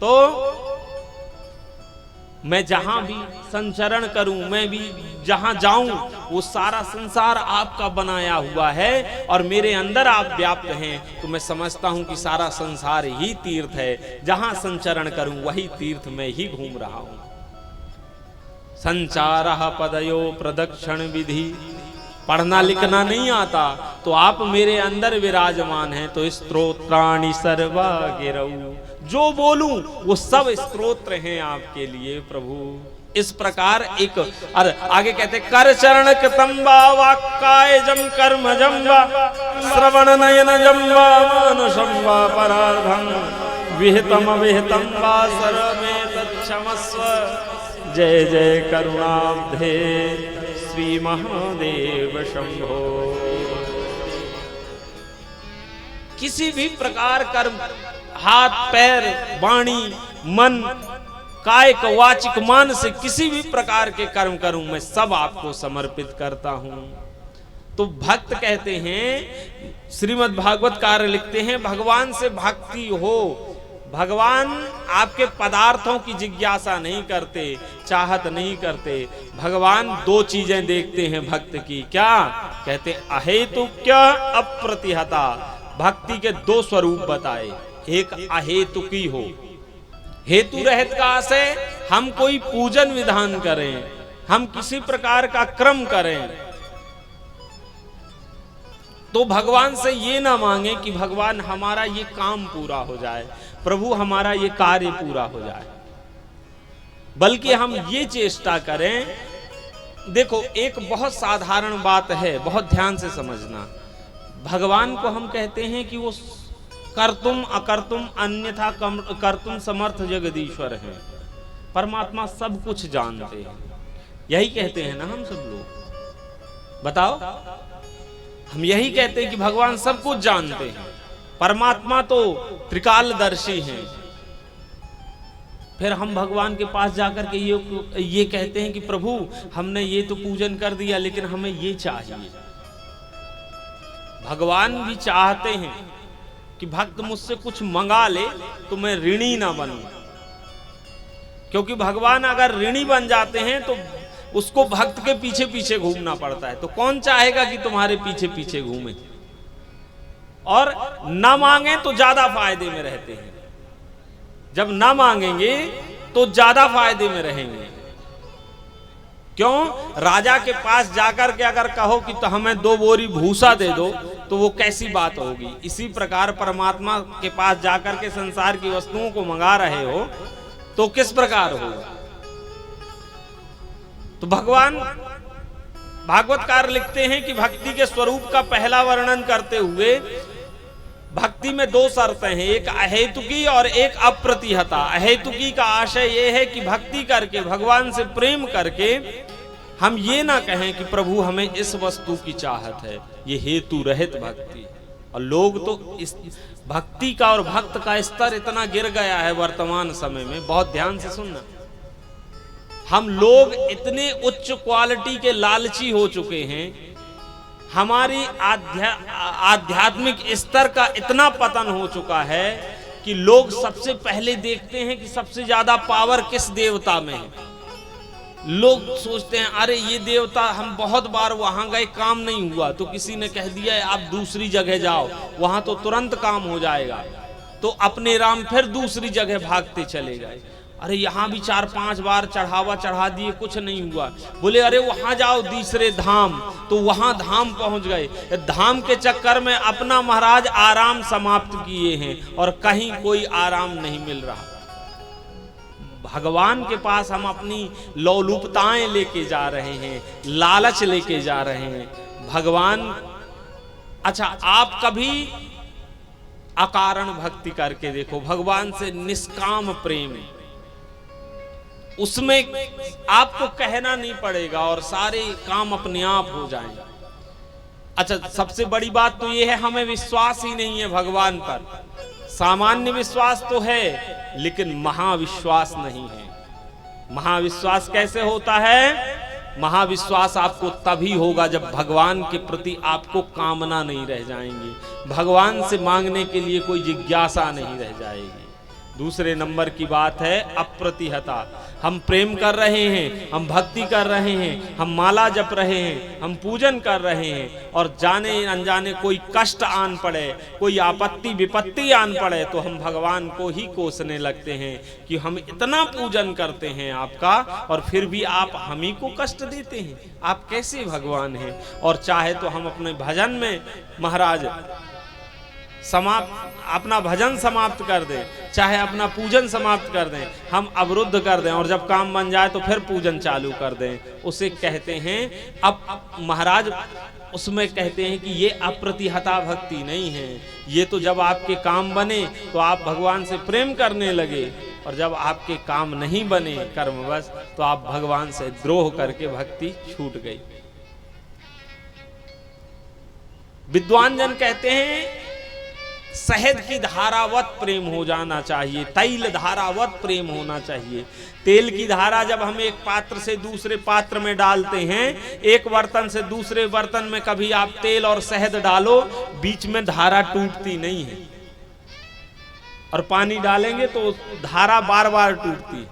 तो मैं जहां भी संचरण करूं, मैं भी जहां जाऊं, वो सारा संसार आपका बनाया हुआ है और मेरे अंदर आप व्याप्त हैं। तो मैं समझता हूं कि सारा संसार ही तीर्थ है। जहां संचरण करूं वही तीर्थ में ही घूम रहा हूं। संचारः पदयो प्रदक्षिण विधि, पढ़ना लिखना नहीं आता तो आप मेरे अंदर विराजमान हैं। तो स्तोत्राणि सर्वा गिरौ, जो बोलूं वो सब स्तोत्र हैं आपके लिए प्रभु। इस प्रकार एक आगे कहते कर चरण कृतंबा वाक्काय जम कर्म जम्बा श्रवण नयन जम्बा मानुषम वा परार्धम विहितम विहितम वा सर्वे तत्क्षमस्व। जय जय करुणाब्धे श्री महादेव शंभो। किसी भी प्रकार कर्म, हाथ पैर वाणी मन कायिक वाचिक मानसिक किसी भी प्रकार के कर्म करूं, मैं सब आपको समर्पित करता हूं। तो भक्त कहते हैं, श्रीमद् भागवतकार लिखते हैं, भगवान से भक्ति हो। भगवान आपके पदार्थों की जिज्ञासा नहीं करते, चाहत नहीं करते। भगवान दो चीजें देखते हैं भक्त की। क्या कहते? अहेतुक्य अप्रतिहता। भक्ति के दो स्वरूप बताए, एक अहेतुकी हो, हेतु रहित का से हम कोई पूजन विधान करें, हम किसी प्रकार का क्रम करें, तो भगवान से ये ना मांगे कि भगवान हमारा ये काम पूरा हो जाए, प्रभु हमारा ये कार्य पूरा हो जाए, बल्कि हम ये चेष्टा करें। देखो, एक बहुत साधारण बात है, बहुत ध्यान से समझना। भगवान को हम कहते हैं कि वो कर्तुम अकर्तुम अन्यथा कर्तुम समर्थ जगदीश्वर है। परमात्मा सब कुछ जानते हैं, यही कहते हैं ना हम सब लोग। बताओ, हम यही कहते हैं कि भगवान सब कुछ जानते हैं। परमात्मा तो त्रिकालदर्शी हैं। फिर हम भगवान के पास जाकर के ये कहते हैं कि प्रभु हमने ये तो पूजन कर दिया, लेकिन हमें ये चाहिए। भगवान भी चाहते हैं कि भक्त मुझसे कुछ मंगा ले तो मैं ऋणी ना बनूं। क्योंकि भगवान अगर ऋणी बन जाते हैं तो उसको भक्त के पीछे पीछे घूमना पड़ता है। तो कौन चाहेगा कि तुम्हारे पीछे पीछे घूमे, और ना मांगे तो ज्यादा फायदे में रहते हैं। जब ना मांगेंगे तो ज्यादा फायदे में रहेंगे। क्यों? राजा के पास जाकर के अगर कहो कि तो हमें 2 बोरी भूसा दे दो, तो वो कैसी बात होगी। इसी प्रकार परमात्मा के पास जाकर के संसार की वस्तुओं को मंगा रहे हो तो किस प्रकार होगा। तो भगवान भागवतकार लिखते हैं कि भक्ति के स्वरूप का पहला वर्णन करते हुए, भक्ति में 2 शर्तें हैं, एक अहेतुकी और एक अप्रतिहता। अहेतुकी का आशय यह है कि भक्ति करके, भगवान से प्रेम करके हम ये ना कहें कि प्रभु हमें इस वस्तु की चाहत है, ये हेतु रहित भक्ति। और लोग तो इस भक्ति का और भक्त का स्तर इतना गिर गया है वर्तमान समय में, बहुत ध्यान से सुनना, हम लोग इतने उच्च क्वालिटी के लालची हो चुके हैं, हमारी आध्यात्मिक स्तर का इतना पतन हो चुका है कि लोग सबसे पहले देखते हैं कि सबसे ज्यादा पावर किस देवता में है। लोग सोचते हैं अरे ये देवता, हम बहुत बार वहां गए काम नहीं हुआ, तो किसी ने कह दिया है आप दूसरी जगह जाओ, वहां तो तुरंत काम हो जाएगा। तो अपने राम फिर दूसरी जगह भागते चले गए। अरे यहाँ भी 4-5 बार चढ़ावा चढ़ा दिए, कुछ नहीं हुआ। बोले अरे वहां जाओ दूसरे धाम, तो वहां धाम पहुंच गए। धाम के चक्कर में अपना महाराज आराम समाप्त किए हैं और कहीं कोई आराम नहीं मिल रहा। भगवान के पास हम अपनी लोलुपताएं लेके जा रहे हैं, लालच लेके जा रहे हैं। भगवान, अच्छा आप कभी अकारण भक्ति करके देखो, भगवान से निष्काम प्रेम, उसमें आपको कहना नहीं पड़ेगा और सारे काम अपने आप हो जाएंगे। अच्छा, सबसे बड़ी बात तो यह है हमें विश्वास ही नहीं है भगवान पर। सामान्य विश्वास तो है लेकिन महाविश्वास नहीं है। महाविश्वास कैसे होता है? महाविश्वास आपको तभी होगा जब भगवान के प्रति आपको कामना नहीं रह जाएंगी, भगवान से मांगने के लिए कोई जिज्ञासा नहीं रह जाएगी। दूसरे नंबर की बात है अप्रतिहता। हम प्रेम कर रहे हैं, हम भक्ति कर रहे हैं, हम माला जप रहे हैं, हम पूजन कर रहे हैं, और जाने अनजाने कोई कष्ट आन पड़े, कोई आपत्ति विपत्ति आन पड़े, तो हम भगवान को ही कोसने लगते हैं कि हम इतना पूजन करते हैं आपका और फिर भी आप हम ही को कष्ट देते हैं, आप कैसे भगवान हैं। और चाहे तो हम अपने भजन में महाराज अपना भजन समाप्त कर दें, चाहे अपना पूजन समाप्त कर दें, हम अवरुद्ध कर दें, और जब काम बन जाए तो फिर पूजन चालू कर दें, उसे कहते हैं अब महाराज, उसमें कहते हैं कि ये अप्रतिहता भक्ति नहीं है। ये तो जब आपके काम बने तो आप भगवान से प्रेम करने लगे, और जब आपके काम नहीं बने कर्मवश तो आप भगवान से द्रोह करके भक्ति छूट गई। विद्वान जन कहते हैं शहद की धारावत प्रेम हो जाना चाहिए, तैल धारावत प्रेम होना चाहिए। तेल की धारा जब हम एक पात्र से दूसरे पात्र में डालते हैं, एक बर्तन से दूसरे बर्तन में कभी आप तेल और शहद डालो, बीच में धारा टूटती नहीं है, और पानी डालेंगे तो धारा बार बार टूटती।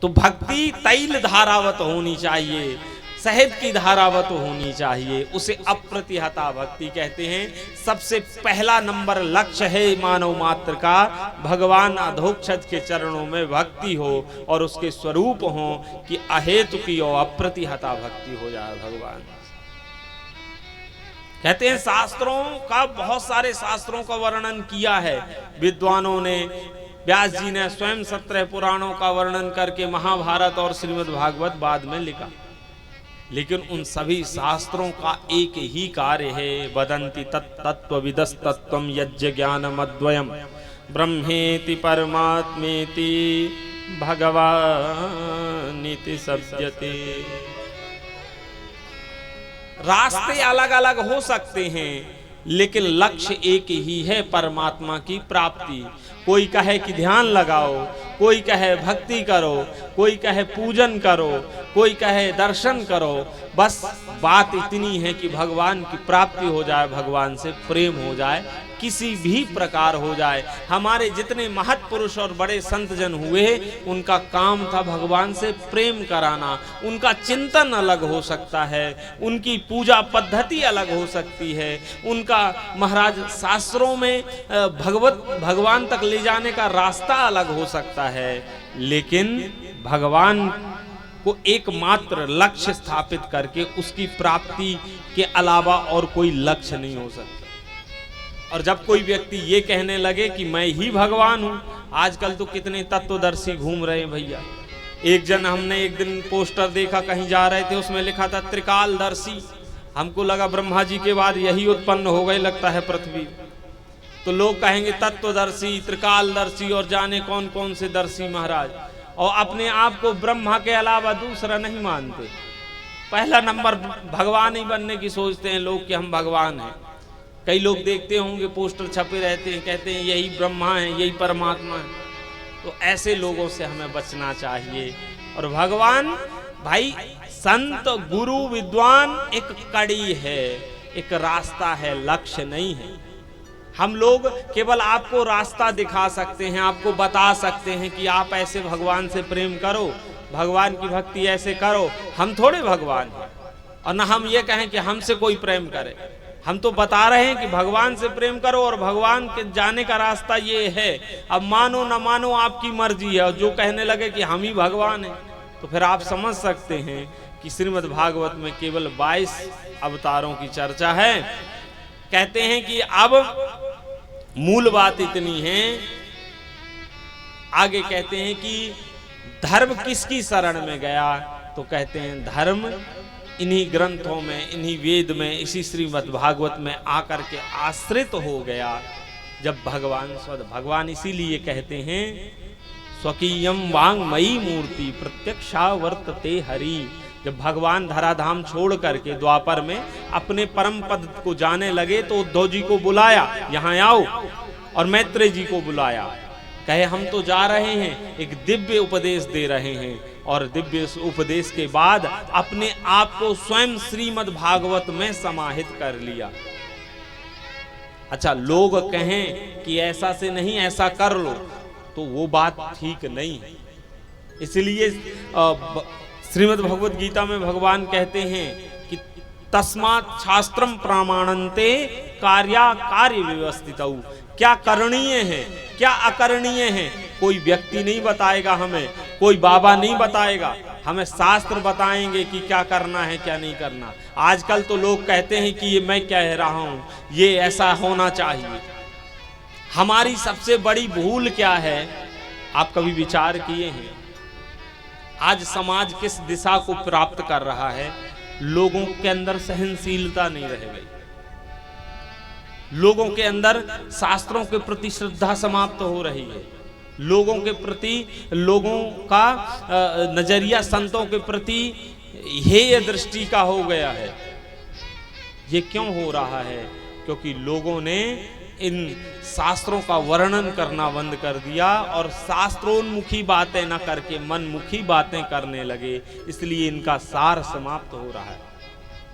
तो भक्ति तैल धारावत होनी चाहिए, शहद की धारावत होनी चाहिए, उसे अप्रतिहता भक्ति कहते हैं। सबसे पहला नंबर लक्ष्य है मानव मात्र का, भगवान अधोक्षज के चरणों में भक्ति हो और उसके स्वरूप हो कि अहेतुकी और अप्रतिहता भक्ति हो जाए भगवान। कहते हैं शास्त्रों का, बहुत सारे शास्त्रों का वर्णन किया है विद्वानों ने। व्यास जी ने स्वयं 17 पुराणों का वर्णन करके महाभारत और श्रीमद् भागवत बाद में लिखा, लेकिन उन सभी शास्त्रों का एक ही कार्य है, वदन्ति तत्त्वविदस्तत्त्वं यज्ञ ज्ञानमद्वयम् ब्रह्मेति परमात्मेति भगवानिति सप्यते। रास्ते अलग अलग हो सकते हैं लेकिन लक्ष्य एक ही है, परमात्मा की प्राप्ति। कोई कहे कि ध्यान लगाओ, कोई कहे भक्ति करो, कोई कहे पूजन करो, कोई कहे दर्शन करो, बस बात इतनी है कि भगवान की प्राप्ति हो जाए, भगवान से प्रेम हो जाए, किसी भी प्रकार हो जाए। हमारे जितने महत्पुरुष और बड़े संत जन हुए, उनका काम था भगवान से प्रेम कराना। उनका चिंतन अलग हो सकता है, उनकी पूजा पद्धति अलग हो सकती है, उनका महाराज शास्त्रों में भगवान तक ले जाने का रास्ता अलग हो सकता है, लेकिन भगवान को एकमात्र लक्ष्य स्थापित करके उसकी प्राप्ति के अलावा और कोई लक्ष्य नहीं हो सकता। और जब कोई व्यक्ति ये कहने लगे कि मैं ही भगवान हूं, आजकल तो कितने तत्वदर्शी घूम रहे हैं भैया। हमने एक दिन पोस्टर देखा, कहीं जा रहे थे, उसमें लिखा था त्रिकालदर्शी। हमको लगा ब्रह्मा जी के बाद यही उत्पन्न हो गए लगता है पृथ्वी। तो लोग कहेंगे तत्वदर्शी, त्रिकालदर्शी और जाने कौन कौन से दर्शी महाराज, और अपने आप को ब्रह्मा के अलावा दूसरा नहीं मानते। पहला नंबर भगवान ही बनने की सोचते हैं लोग कि हम भगवान हैं। कई लोग देखते होंगे पोस्टर छपे रहते हैं, कहते हैं यही ब्रह्मा है, यही परमात्मा है। तो ऐसे लोगों से हमें बचना चाहिए। और भगवान भाई संत गुरु विद्वान एक कड़ी है, एक रास्ता है, लक्ष्य नहीं है। हम लोग केवल आपको रास्ता दिखा सकते हैं, आपको बता सकते हैं कि आप ऐसे भगवान से प्रेम करो, भगवान की भक्ति ऐसे करो। हम थोड़े भगवान हैं, और न हम ये कहें कि हमसे कोई प्रेम करे। हम तो बता रहे हैं कि भगवान से प्रेम करो और भगवान के जाने का रास्ता ये है। अब मानो न मानो आपकी मर्जी है, और जो कहने लगे कि हम ही भगवान हैं, तो फिर आप समझ सकते हैं कि श्रीमद् भागवत में केवल 22 अवतारों की चर्चा है। कहते हैं कि अब मूल बात इतनी है, आगे कहते हैं कि धर्म किसकी शरण में गया, तो कहते हैं धर्म इन्हीं ग्रंथों में, इन्हीं वेद में, इसी श्रीमद् भागवत में आकर के आश्रित हो गया। जब भगवान इसीलिए कहते हैं स्वकीयम वांगमयी मूर्ति प्रत्यक्षा वर्तते हरि। जब भगवान धराधाम छोड़ करके द्वापर में अपने परम पद को जाने लगे, तो उद्धव जी को बुलाया, यहाँ आओ, और मैत्रेय जी को बुलाया, कहे हम तो जा रहे हैं, एक दिव्य उपदेश दे रहे हैं। और दिव्य उपदेश के बाद अपने आप को स्वयं श्रीमद् भागवत में समाहित कर लिया। अच्छा, लोग कहें कि ऐसा से नहीं, ऐसा कर लो, तो वो बात ठीक नहीं है। इसलिए श्रीमद् भगवत गीता में भगवान कहते हैं कि तस्मात् शास्त्रम प्रमाणन्ते कार्या कार्य व्यवस्थितौ। क्या करणीय है, क्या अकरणीय है, कोई व्यक्ति नहीं बताएगा हमें, कोई बाबा नहीं बताएगा हमें, शास्त्र बताएंगे कि क्या करना है क्या नहीं करना। आजकल तो लोग कहते हैं कि ये मैं कह रहा हूं, ये ऐसा होना चाहिए। हमारी सबसे बड़ी भूल क्या है, आप कभी विचार किए हैं? आज समाज किस दिशा को प्राप्त कर रहा है? लोगों के अंदर सहनशीलता नहीं रह गई, लोगों के अंदर शास्त्रों के प्रति श्रद्धा समाप्त हो रही है, लोगों के प्रति, लोगों का नजरिया संतों के प्रति हेय दृष्टि का हो गया है। ये क्यों हो रहा है? क्योंकि लोगों ने इन शास्त्रों का वर्णन करना बंद कर दिया और शास्त्रोन्मुखी बातें न करके मनमुखी बातें करने लगे, इसलिए इनका सार समाप्त हो रहा है।